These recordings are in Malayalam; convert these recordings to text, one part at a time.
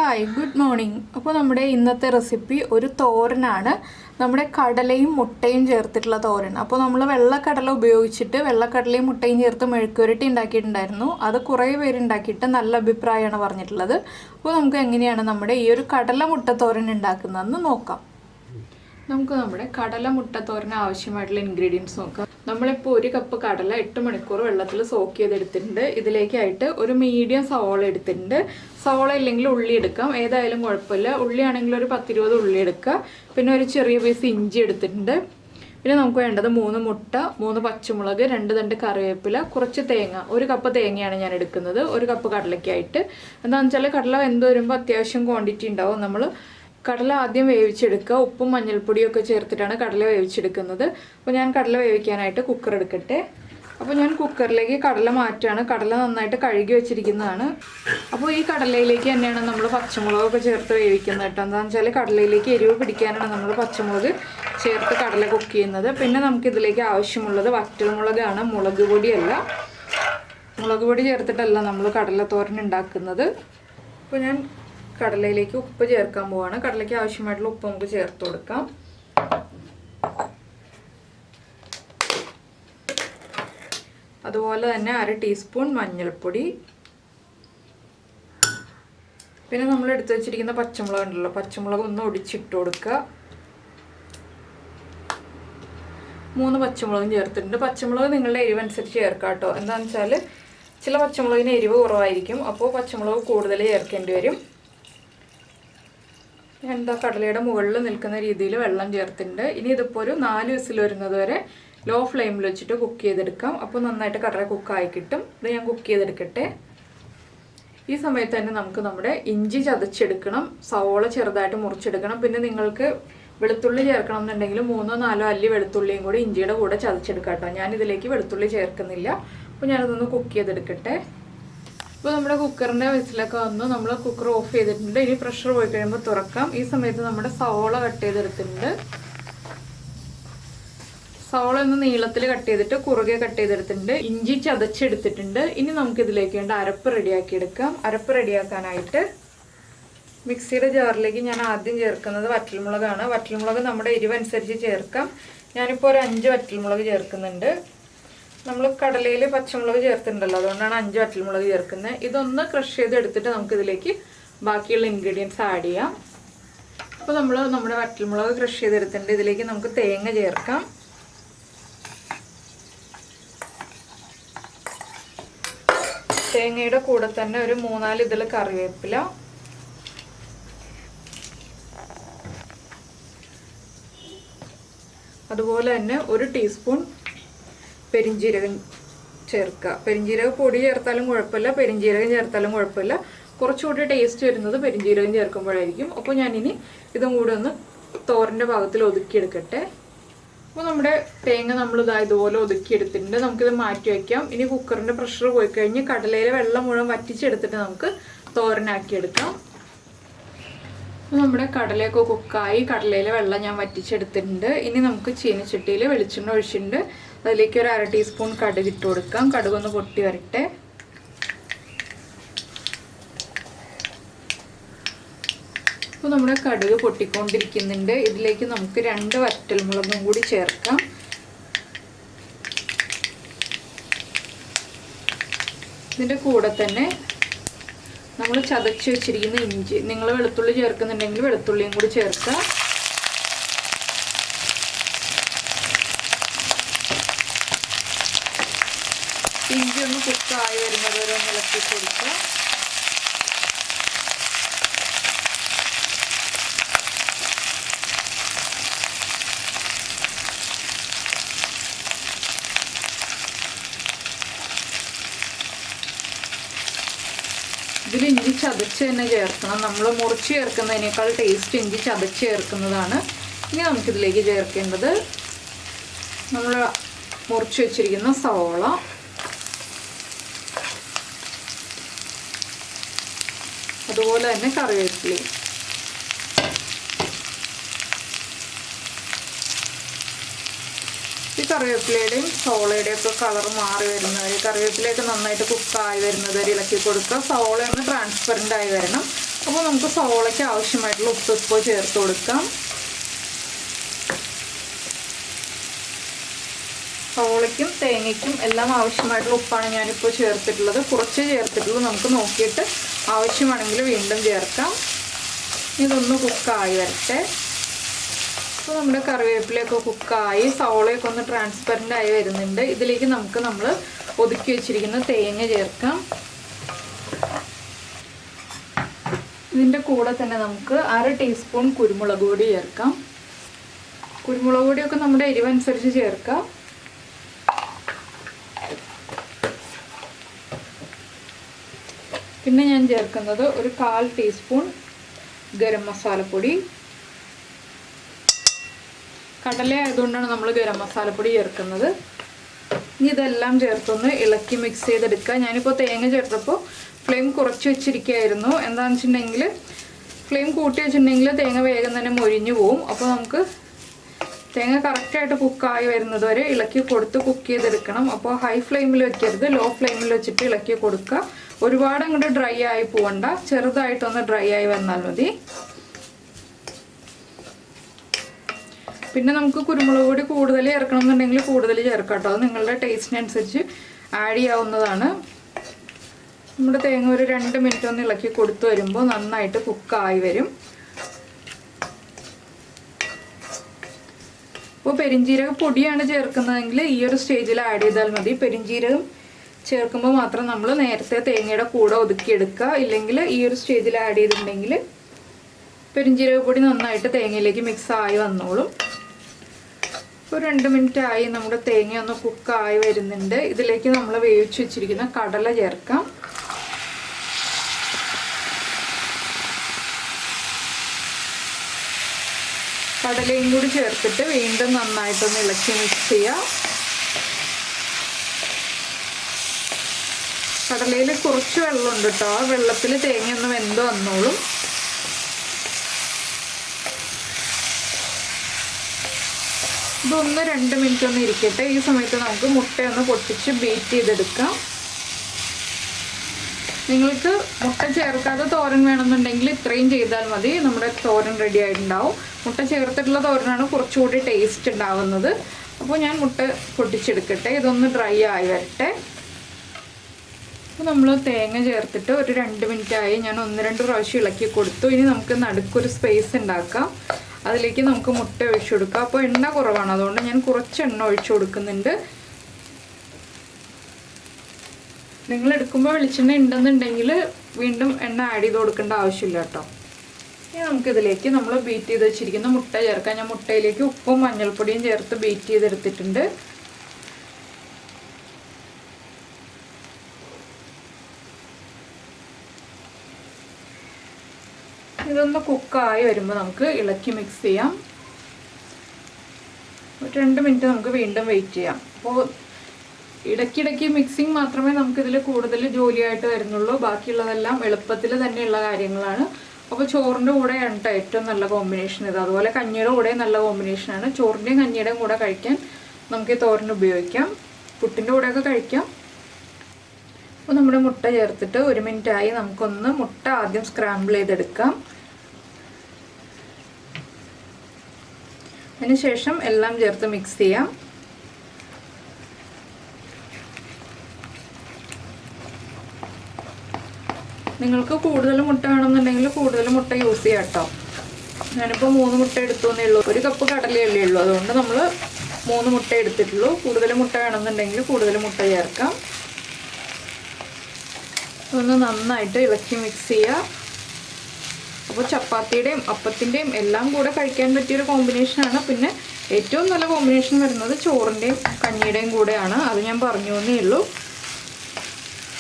Hi good morning. അപ്പോൾ നമ്മുടെ ഇന്നത്തെ റെസിപ്പി ഒരു തോരനാണ്. നമ്മുടെ കടലയും മുട്ടയും ചേർത്തിട്ടുള്ള തോരൻ. അപ്പോൾ നമ്മൾ വെള്ളക്കടല ഉപയോഗിച്ചിട്ട് വെള്ളക്കടലയും മുട്ടയും ചേർത്ത് മെഴുക്കുവരട്ടി ഉണ്ടാക്കിയിട്ടുണ്ടായിരുന്നു. അത് കുറേ പേര് ഉണ്ടാക്കിയിട്ട് നല്ല അഭിപ്രായമാണ് പറഞ്ഞിട്ടുള്ളത്. അപ്പോൾ നമുക്ക് എങ്ങനെയാണ് നമ്മുടെ ഈ ഒരു കടല മുട്ട തോരൻ ഉണ്ടാക്കുന്നതെന്ന് നോക്കാം. നമുക്ക് നമ്മുടെ കടല മുട്ട തോരന് ആവശ്യമായിട്ടുള്ള ഇൻഗ്രീഡിയൻസ് നോക്കാം. നമ്മളിപ്പോൾ 1 കപ്പ് കടല 8 മണിക്കൂർ വെള്ളത്തിൽ സോക്ക് ചെയ്തെടുത്തിട്ടുണ്ട്. ഇതിലേക്കായിട്ട് ഒരു മീഡിയം സവോള എടുത്തിട്ടുണ്ട്. സവോള ഇല്ലെങ്കിൽ ഉള്ളി എടുക്കാം, ഏതായാലും കുഴപ്പമില്ല. ഉള്ളിയാണെങ്കിൽ ഒരു 10-20 ഉള്ളി എടുക്കുക. പിന്നെ ഒരു ചെറിയ പീസ് ഇഞ്ചി എടുത്തിട്ടുണ്ട്. പിന്നെ നമുക്ക് വേണ്ടത് 3 മുട്ട, 3 പച്ചമുളക്, 2 തണ്ട് കറിവേപ്പില, കുറച്ച് തേങ്ങ. 1 കപ്പ് തേങ്ങയാണ് ഞാൻ എടുക്കുന്നത് 1 കപ്പ് കടലയ്ക്കായിട്ട്. എന്താണെന്ന് വെച്ചാൽ കടല വെന്ത് വരുമ്പോൾ അത്യാവശ്യം ക്വാണ്ടിറ്റി ഉണ്ടാവും. നമ്മൾ കടല ആദ്യം വേവിച്ചെടുക്കുക. ഉപ്പും മഞ്ഞൾപ്പൊടിയൊക്കെ ചേർത്തിട്ടാണ് കടല വേവിച്ചെടുക്കുന്നത്. അപ്പോൾ ഞാൻ കടല വേവിക്കാനായിട്ട് കുക്കർ എടുക്കട്ടെ. അപ്പോൾ ഞാൻ കുക്കറിലേക്ക് കടല മാറ്റുകയാണ്. കടല നന്നായിട്ട് കഴുകി വെച്ചിരിക്കുന്നതാണ്. അപ്പോൾ ഈ കടലയിലേക്ക് തന്നെയാണ് നമ്മൾ പച്ചമുളകൊക്കെ ചേർത്ത് വേവിക്കുന്നത് കേട്ടോ. എന്താണെന്ന് വെച്ചാൽ കടലയിലേക്ക് എരിവ് പിടിക്കാനാണ് നമ്മൾ പച്ചമുളക് ചേർത്ത് കടല കുക്ക് ചെയ്യുന്നത്. പിന്നെ നമുക്കിതിലേക്ക് ആവശ്യമുള്ളത് വറ്റൽമുളകാണ്, മുളക് പൊടിയല്ല. മുളക് പൊടി ചേർത്തിട്ടല്ല നമ്മൾ കടല തോരൻ ഉണ്ടാക്കുന്നത്. അപ്പോൾ ഞാൻ കടലയിലേക്ക് ഉപ്പ് ചേർക്കാൻ പോവാണ്. കടലയ്ക്ക് ആവശ്യമായിട്ടുള്ള ഉപ്പ് നമുക്ക് ചേർത്ത് കൊടുക്കാം. അതുപോലെ തന്നെ 1/2 ടീസ്പൂൺ മഞ്ഞൾപ്പൊടി. പിന്നെ നമ്മൾ എടുത്തു വെച്ചിരിക്കുന്ന പച്ചമുളക് ഉണ്ടല്ലോ, പച്ചമുളക് ഒന്ന് ഒടിച്ചിട്ട് കൊടുക്കുക. 3 പച്ചമുളകും ചേർത്തിട്ടുണ്ട്. പച്ചമുളക് നിങ്ങളുടെ എരിവനുസരിച്ച് ചേർക്കാം കേട്ടോ. എന്താണെന്ന് വെച്ചാൽ ചില പച്ചമുളകിന് എരിവ് കുറവായിരിക്കും, അപ്പോൾ പച്ചമുളക് കൂടുതൽ ചേർക്കേണ്ടി വരും. എന്താ കടലയുടെ മുകളിൽ നിൽക്കുന്ന രീതിയിൽ വെള്ളം ചേർത്തിട്ടുണ്ട്. ഇനി ഇതിപ്പോൾ ഒരു 4 വിസിൽ വരുന്നത് വരെ ലോ ഫ്ലെയിമിൽ വെച്ചിട്ട് കുക്ക് ചെയ്തെടുക്കാം. അപ്പോൾ നന്നായിട്ട് കടല കുക്കായി കിട്ടും. ഇത് ഞാൻ കുക്ക് ചെയ്തെടുക്കട്ടെ. ഈ സമയത്ത് തന്നെ നമുക്ക് നമ്മുടെ ഇഞ്ചി ചതച്ചെടുക്കണം. സവോള ചെറുതായിട്ട് മുറിച്ചെടുക്കണം. പിന്നെ നിങ്ങൾക്ക് വെളുത്തുള്ളി ചേർക്കണം എന്നുണ്ടെങ്കിൽ 3-4 അല്ലി വെളുത്തുള്ളിയും കൂടി ഇഞ്ചിയുടെ കൂടെ ചതച്ചെടുക്കാം കേട്ടോ. ഞാനിതിലേക്ക് വെളുത്തുള്ളി ചേർക്കുന്നില്ല. അപ്പോൾ ഞാനതൊന്ന് കുക്ക് ചെയ്തെടുക്കട്ടെ. ഇപ്പോൾ നമ്മുടെ കുക്കറിൻ്റെ വിസിലൊക്കെ വന്ന് നമ്മൾ കുക്കർ ഓഫ് ചെയ്തിട്ടുണ്ട്. ഇനി പ്രഷർ പോയി കഴിയുമ്പോൾ തുറക്കാം. ഈ സമയത്ത് നമ്മുടെ സവോള കട്ട് ചെയ്തെടുത്തിട്ടുണ്ട്. സവോള ഒന്ന് നീളത്തിൽ കട്ട് ചെയ്തിട്ട് കുറുകെ കട്ട് ചെയ്തെടുത്തിട്ടുണ്ട്. ഇഞ്ചി ചതച്ചെടുത്തിട്ടുണ്ട്. ഇനി നമുക്കിതിലേക്ക് വേണ്ട അരപ്പ് റെഡിയാക്കി എടുക്കാം. അരപ്പ് റെഡിയാക്കാനായിട്ട് മിക്സിയുടെ ജാറിലേക്ക് ഞാൻ ആദ്യം ചേർക്കുന്നത് വറ്റൽമുളകാണ്. വറ്റൽമുളക് നമ്മുടെ എരിവനുസരിച്ച് ചേർക്കാം. ഞാനിപ്പോൾ ഒരു 5 വറ്റൽമുളക് ചേർക്കുന്നുണ്ട്. നമ്മൾ കടലയിൽ പച്ചമുളക് ചേർത്തിട്ടുണ്ടല്ലോ, അതുകൊണ്ടാണ് 5 വറ്റൽമുളക് ചേർക്കുന്നത്. ഇതൊന്ന് ക്രഷ് ചെയ്തെടുത്തിട്ട് നമുക്കിതിലേക്ക് ബാക്കിയുള്ള ഇൻഗ്രീഡിയൻസ് ആഡ് ചെയ്യാം. അപ്പോൾ നമ്മൾ നമ്മുടെ വറ്റൽമുളക് ക്രഷ് ചെയ്തെടുത്തിട്ടുണ്ട്. ഇതിലേക്ക് നമുക്ക് തേങ്ങ ചേർക്കാം. തേങ്ങയുടെ കൂടെ തന്നെ ഒരു 3-4 ഇതൾ കറിവേപ്പില, അതുപോലെ തന്നെ 1 ടീസ്പൂൺ പെരിഞ്ജീരകം ചേർക്കുക. പെരിഞ്ജീരക പൊടി ചേർത്താലും കുഴപ്പമില്ല, പെരിഞ്ജീരകം ചേർത്താലും കുഴപ്പമില്ല. കുറച്ചുകൂടി ടേസ്റ്റ് വരുന്നത് പെരിഞ്ജീരകം ചേർക്കുമ്പോഴായിരിക്കും. അപ്പോൾ ഞാനിനി ഇതും കൂടി ഒന്ന് തോരൻ്റെ ഭാഗത്തിൽ ഒതുക്കിയെടുക്കട്ടെ. അപ്പോൾ നമ്മുടെ തേങ്ങ നമ്മളിതാ ഇതുപോലെ ഒതുക്കിയെടുത്തിട്ടുണ്ട്. നമുക്കിത് മാറ്റി വയ്ക്കാം. ഇനി കുക്കറിൻ്റെ പ്രഷർ പോയി കഴിഞ്ഞ് കടലയിലെ വെള്ളം മുഴുവൻ വറ്റിച്ചെടുത്തിട്ട് നമുക്ക് തോരനാക്കിയെടുക്കാം. നമ്മുടെ കടലയൊക്കെ കുക്കായി കടലയിലെ വെള്ളം ഞാൻ വറ്റിച്ചെടുത്തിട്ടുണ്ട്. ഇനി നമുക്ക് ചീനച്ചട്ടിയിൽ വെളിച്ചെണ്ണ ഒഴിച്ചിട്ടുണ്ട്. അതിലേക്ക് ഒരു 1/2 ടീസ്പൂൺ കടുക് ഇട്ട് കൊടുക്കാം. കടുകൊന്ന് പൊട്ടി വരട്ടെ. അപ്പോൾ നമ്മുടെ കടുക് പൊട്ടിക്കൊണ്ടിരിക്കുന്നുണ്ട്. ഇതിലേക്ക് നമുക്ക് 2 വറ്റൽമുളകും കൂടി ചേർക്കാം. ഇതിൻ്റെ കൂടെ തന്നെ നമ്മൾ ചതച്ച് വെച്ചിരിക്കുന്ന ഇഞ്ചി, നിങ്ങൾ വെളുത്തുള്ളി ചേർക്കുന്നുണ്ടെങ്കിൽ വെളുത്തുള്ളിയും കൂടി ചേർക്കുക. ഇഞ്ചി ഒന്ന് കുക്കായി വരുന്നത് വരെ ഒന്ന് ഇളക്കി കൊടുക്കുക. ഇതിൽ ഇഞ്ചി ചതച്ച് തന്നെ ചേർക്കണം. നമ്മൾ മുറിച്ച് ചേർക്കുന്നതിനേക്കാൾ ടേസ്റ്റ് ഇഞ്ചി ചതച്ച് ചേർക്കുന്നതാണ്. ഇനി നമുക്കിതിലേക്ക് ചേർക്കേണ്ടത് നമ്മൾ മുറിച്ച് വെച്ചിരിക്കുന്ന സവോള, അതുപോലെ തന്നെ കറിവേപ്പിലയും. ഈ കറിവേപ്പിലയുടെയും സവോളയുടെയും ഒക്കെ കളർ മാറി വരുന്നവരെ, കറിവേപ്പിലയൊക്കെ നന്നായിട്ട് കുക്കായി വരുന്നത് വരെ ഇളക്കി കൊടുക്കുക. സവോള ഒന്ന് ട്രാൻസ്പെറൻ്റ് ആയി വരണം. അപ്പോൾ നമുക്ക് സവോളയ്ക്ക് ആവശ്യമായിട്ടുള്ള ഉപ്പ് ഇപ്പോൾ ചേർത്ത് കൊടുക്കാം. സവോളയ്ക്കും തേങ്ങയ്ക്കും എല്ലാം ആവശ്യമായിട്ടുള്ള ഉപ്പാണ് ഞാനിപ്പോൾ ചേർത്തിട്ടുള്ളത്. കുറച്ച് ചേർത്തിട്ടുള്ളൂ, നമുക്ക് നോക്കിയിട്ട് ആവശ്യമാണെങ്കിൽ വീണ്ടും ചേർക്കാം. ഇതൊന്ന് കുക്കായി വരട്ടെ. അപ്പോൾ നമ്മുടെ കറിവേപ്പിലയൊക്കെ കുക്കായി സവോളയൊക്കെ ഒന്ന് ട്രാൻസ്പെറൻ്റ് ആയി വരുന്നുണ്ട്. ഇതിലേക്ക് നമ്മൾ ഒതുക്കി വെച്ചിരിക്കുന്ന തേങ്ങ ചേർക്കാം. ഇതിൻ്റെ കൂടെ തന്നെ നമുക്ക് 1/2 ടീസ്പൂൺ കുരുമുളക് പൊടി ചേർക്കാം. കുരുമുളക് പൊടിയൊക്കെ നമ്മുടെ എരിവനുസരിച്ച് ചേർക്കാം. പിന്നെ ഞാൻ ചേർക്കുന്നത് ഒരു 1/4 ടീസ്പൂൺ ഗരം മസാലപ്പൊടി. കടല ആയതുകൊണ്ടാണ് നമ്മൾ ഗരം മസാലപ്പൊടി ചേർക്കുന്നത്. ഇനി ഇതെല്ലാം ചേർത്തൊന്ന് ഇളക്കി മിക്സ് ചെയ്തെടുക്കുക. ഞാനിപ്പോൾ തേങ്ങ ചേർത്തപ്പോൾ ഫ്ലെയിം കുറച്ച് വെച്ചിരിക്കുകയായിരുന്നു. എന്താണെന്ന് വെച്ചിട്ടുണ്ടെങ്കിൽ ഫ്ലെയിം കൂട്ടി വെച്ചിട്ടുണ്ടെങ്കിൽ തേങ്ങ വേഗം തന്നെ മൊരിഞ്ഞു പോവും. അപ്പോൾ നമുക്ക് തേങ്ങ കറക്റ്റായിട്ട് കുക്കായി വരുന്നത് വരെ ഇളക്കി കൊടുത്ത് കുക്ക് ചെയ്തെടുക്കണം. അപ്പോൾ ഹൈ ഫ്ലെയിമിൽ വെക്കരുത്, ലോ ഫ്ലെയിമിൽ വെച്ചിട്ട് ഇളക്കി കൊടുക്കുക. ഒരുപാട് അങ്ങോട്ട് ഡ്രൈ ആയി പോകണ്ട, ചെറുതായിട്ടൊന്ന് ഡ്രൈ ആയി വന്നാൽ മതി. പിന്നെ നമുക്ക് കുരുമുളക് പൊടി കൂടുതൽ ചേർക്കണം എന്നുണ്ടെങ്കിൽ കൂടുതൽ ചേർക്കാം കേട്ടോ. അത് നിങ്ങളുടെ ടേസ്റ്റിനനുസരിച്ച് ആഡ് ചെയ്യാവുന്നതാണ്. നമ്മുടെ തേങ്ങ ഒരു 2 മിനിറ്റ് ഒന്ന് ഇളക്കി കൊടുത്തു വരുമ്പോൾ നന്നായിട്ട് കുക്കായി വരും. അപ്പോൾ പെരിഞ്ജീരക പൊടിയാണ് ചേർക്കുന്നതെങ്കിൽ ഈ ഒരു സ്റ്റേജിൽ ആഡ് ചെയ്താൽ മതി. പെരിഞ്ജീരകം ചേർക്കുമ്പോൾ മാത്രം നമ്മൾ നേരത്തെ തേങ്ങയുടെ കൂടെ ഒതുക്കിയെടുക്കുക. ഇല്ലെങ്കിൽ ഈ ഒരു സ്റ്റേജിൽ ആഡ് ചെയ്തിട്ടുണ്ടെങ്കിൽ പെരിഞ്ജീരക പൊടി നന്നായിട്ട് തേങ്ങയിലേക്ക് മിക്സ് ആയി വന്നോളും. ഇപ്പോൾ 2 മിനിറ്റ് ആയി, നമ്മുടെ തേങ്ങ ഒന്ന് കുക്കായി വരുന്നുണ്ട്. ഇതിലേക്ക് നമ്മൾ വേവിച്ച് വെച്ചിരിക്കുന്ന കടല ചേർക്കാം. കടലയും കൂടി ചേർത്തിട്ട് വീണ്ടും നന്നായിട്ടൊന്ന് ഇളക്കി മിക്സ് ചെയ്യാം. കടലയിൽ കുറച്ച് വെള്ളമുണ്ട് കേട്ടോ. ആ വെള്ളത്തിൽ തേങ്ങ ഒന്ന് വെന്ത് വന്നോളും. ഇതൊന്ന് 2 മിനിറ്റ് ഒന്ന് ഇരിക്കട്ടെ. ഈ സമയത്ത് നമുക്ക് മുട്ടയൊന്ന് പൊട്ടിച്ച് ബീറ്റ് ചെയ്തെടുക്കാം. നിങ്ങൾക്ക് മുട്ട ചേർക്കാതെ തോരൻ വേണമെന്നുണ്ടെങ്കിൽ ഇത്രയും ചെയ്താൽ മതി. നമ്മുടെ തോരൻ റെഡി ആയിട്ടുണ്ടാവും. മുട്ട ചേർത്തിട്ടുള്ള തോരനാണ് കുറച്ചുകൂടി ടേസ്റ്റ് ഉണ്ടാവുന്നത്. അപ്പോൾ ഞാൻ മുട്ട പൊട്ടിച്ചെടുക്കട്ടെ. ഇതൊന്ന് ഡ്രൈ ആയി വരട്ടെ. അപ്പോൾ നമ്മൾ തേങ്ങ ചേർത്തിട്ട് ഒരു 2 മിനിറ്റ് ആയി. ഞാൻ 1-2 പ്രാവശ്യം ഇളക്കി കൊടുത്തു. ഇനി നമുക്ക് നടുക്കൊരു സ്പേസ് ഉണ്ടാക്കാം. അതിലേക്ക് നമുക്ക് മുട്ട ഒഴിച്ചു കൊടുക്കാം. അപ്പോൾ എണ്ണ കുറവാണ്, അതുകൊണ്ട് ഞാൻ കുറച്ച് എണ്ണ ഒഴിച്ചു കൊടുക്കുന്നുണ്ട്. നിങ്ങൾ എടുക്കുമ്പോൾ വെളിച്ചെണ്ണ ഉണ്ടെന്നുണ്ടെങ്കിൽ വീണ്ടും എണ്ണ ആഡ് ചെയ്ത് കൊടുക്കേണ്ട ആവശ്യമില്ല കേട്ടോ. ഇനി നമുക്കിതിലേക്ക് നമ്മൾ ബീറ്റ് ചെയ്ത് വെച്ചിരിക്കുന്ന മുട്ട ചേർക്കാം. ഞാൻ മുട്ടയിലേക്ക് ഉപ്പും മഞ്ഞൾപ്പൊടിയും ചേർത്ത് ബീറ്റ് ചെയ്തെടുത്തിട്ടുണ്ട്. ഇതൊന്ന് കുക്കായി വരുമ്പോൾ നമുക്ക് ഇളക്കി മിക്സ് ചെയ്യാം. 2 മിനിറ്റ് നമുക്ക് വീണ്ടും വെയിറ്റ് ചെയ്യാം. അപ്പോൾ ഇടയ്ക്കിടയ്ക്ക് മിക്സിങ് മാത്രമേ നമുക്കിതിൽ കൂടുതൽ ജോലിയായിട്ട് വരുന്നുള്ളൂ. ബാക്കിയുള്ളതെല്ലാം എളുപ്പത്തിൽ തന്നെയുള്ള കാര്യങ്ങളാണ്. അപ്പോൾ ചോറിൻ്റെ കൂടെയാണ് കേട്ടോ ഏറ്റവും നല്ല കോമ്പിനേഷൻ ഇത്. അതുപോലെ കഞ്ഞിയുടെ കൂടെ നല്ല കോമ്പിനേഷനാണ്. ചോറിൻ്റെയും കഞ്ഞിയുടെയും കൂടെ കഴിക്കാൻ നമുക്ക് ഈ തോരൻ ഉപയോഗിക്കാം. പുട്ടിൻ്റെ കൂടെയൊക്കെ കഴിക്കാം. അപ്പോൾ നമ്മുടെ മുട്ട ചേർത്തിട്ട് 1 മിനിറ്റ് ആയി. നമുക്കൊന്ന് മുട്ട ആദ്യം സ്ക്രാമ്പിൾ ചെയ്തെടുക്കാം. അതിനുശേഷം എല്ലാം ചേർത്ത് മിക്സ് ചെയ്യാം. നിങ്ങൾക്ക് കൂടുതൽ മുട്ട വേണമെന്നുണ്ടെങ്കിൽ കൂടുതൽ മുട്ട യൂസ് ചെയ്യാം കേട്ടോ. ഞാനിപ്പോൾ 3 മുട്ട എടുത്തുവെന്നേ ഉള്ളൂ. 1 കപ്പ് കടലയല്ലേ ഉള്ളൂ, അതുകൊണ്ട് നമ്മൾ 3 മുട്ട എടുത്തിട്ടുള്ളൂ. കൂടുതൽ മുട്ട വേണമെന്നുണ്ടെങ്കിൽ കൂടുതൽ മുട്ട ചേർക്കാം. ഒന്ന് നന്നായിട്ട് ഇളക്കി മിക്സ് ചെയ്യുക. അപ്പോൾ ചപ്പാത്തിയുടെയും അപ്പത്തിൻ്റെയും എല്ലാം കൂടെ കഴിക്കാൻ പറ്റിയൊരു കോമ്പിനേഷനാണ്. പിന്നെ ഏറ്റവും നല്ല കോമ്പിനേഷൻ വരുന്നത് ചോറിൻ്റെയും കഞ്ഞിയുടെയും കൂടെയാണ്. അത് ഞാൻ പറഞ്ഞു എന്നേ ഉള്ളൂ.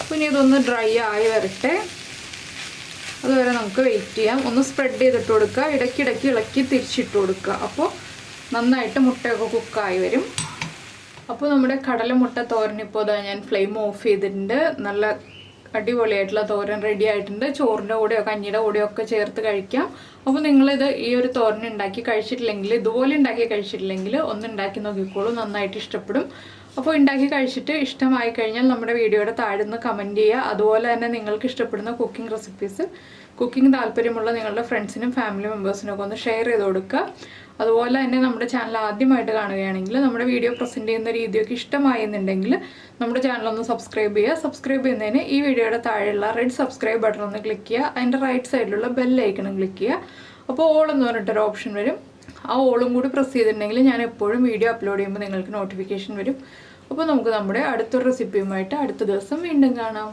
പിന്നെ ഇതൊന്ന് ഡ്രൈ ആയി വരട്ടെ. അതുവരെ നമുക്ക് വെയിറ്റ് ചെയ്യാം. ഒന്ന് സ്പ്രെഡ് ചെയ്തിട്ട് കൊടുക്കുക. ഇടയ്ക്കിടയ്ക്ക് ഇളക്കി തിരിച്ചിട്ട് കൊടുക്കുക. അപ്പോൾ നന്നായിട്ട് മുട്ടയൊക്കെ കുക്കായി വരും. അപ്പോൾ നമ്മുടെ കടല മുട്ട തോരൻ ഇപ്പോൾ ഇതാ ഞാൻ ഫ്ലെയിം ഓഫ് ചെയ്തിട്ടുണ്ട്. നല്ല അടിപൊളിയായിട്ടുള്ള തോരൻ റെഡി ആയിട്ടുണ്ട്. ചോറിൻ്റെ കൂടെയോ കഞ്ഞിയുടെ കൂടെയോ ഒക്കെ ചേർത്ത് കഴിക്കാം. അപ്പോൾ നിങ്ങളിത് ഈ ഒരു തോരൻ ഉണ്ടാക്കി കഴിച്ചിട്ടില്ലെങ്കിൽ, ഇതുപോലെ ഉണ്ടാക്കി കഴിച്ചിട്ടില്ലെങ്കിൽ ഒന്ന് ഉണ്ടാക്കി നോക്കിക്കോളൂ. നന്നായിട്ട് ഇഷ്ടപ്പെടും. അപ്പോൾ ഉണ്ടാക്കി കഴിച്ചിട്ട് ഇഷ്ടമായി കഴിഞ്ഞാൽ നമ്മുടെ വീഡിയോയുടെ താഴെ നിന്ന് കമൻറ്റ് ചെയ്യുക. അതുപോലെ തന്നെ നിങ്ങൾക്ക് ഇഷ്ടപ്പെടുന്ന കുക്കിംഗ് റെസിപ്പീസ്, കുക്കിംഗ് താല്പര്യമുള്ള നിങ്ങളുടെ ഫ്രണ്ട്സിനും ഫാമിലി മെമ്പേഴ്സിനും ഒക്കെ ഒന്ന് ഷെയർ ചെയ്ത് കൊടുക്കുക. അതുപോലെ തന്നെ നമ്മുടെ ചാനൽ ആദ്യമായിട്ട് കാണുകയാണെങ്കിൽ നമ്മുടെ വീഡിയോ പ്രസൻറ്റ് ചെയ്യുന്ന രീതിയൊക്കെ ഇഷ്ടമായി എന്നുണ്ടെങ്കിൽ നമ്മുടെ ചാനലൊന്ന് സബ്സ്ക്രൈബ് ചെയ്യുക. സബ്സ്ക്രൈബ് ചെയ്യുന്നതിന് ഈ വീഡിയോയുടെ താഴെയുള്ള റെഡ് സബ്സ്ക്രൈബ് ബട്ടൺ ഒന്ന് ക്ലിക്ക് ചെയ്യുക. അതിൻ്റെ റൈറ്റ് സൈഡിലുള്ള ബെല്ലൈക്കണം ക്ലിക്ക് ചെയ്യുക. അപ്പോൾ ഓൾ എന്ന് പറഞ്ഞിട്ടൊരു ഓപ്ഷൻ വരും. ആ ഓളും കൂടി പ്രസ് ചെയ്തിട്ടുണ്ടെങ്കിൽ ഞാൻ എപ്പോഴും വീഡിയോ അപ്ലോഡ് ചെയ്യുമ്പോൾ നിങ്ങൾക്ക് നോട്ടിഫിക്കേഷൻ വരും. അപ്പോൾ നമുക്ക് നമ്മുടെ അടുത്തൊരു റെസിപ്പിയുമായിട്ട് അടുത്ത ദിവസം വീണ്ടും കാണാം.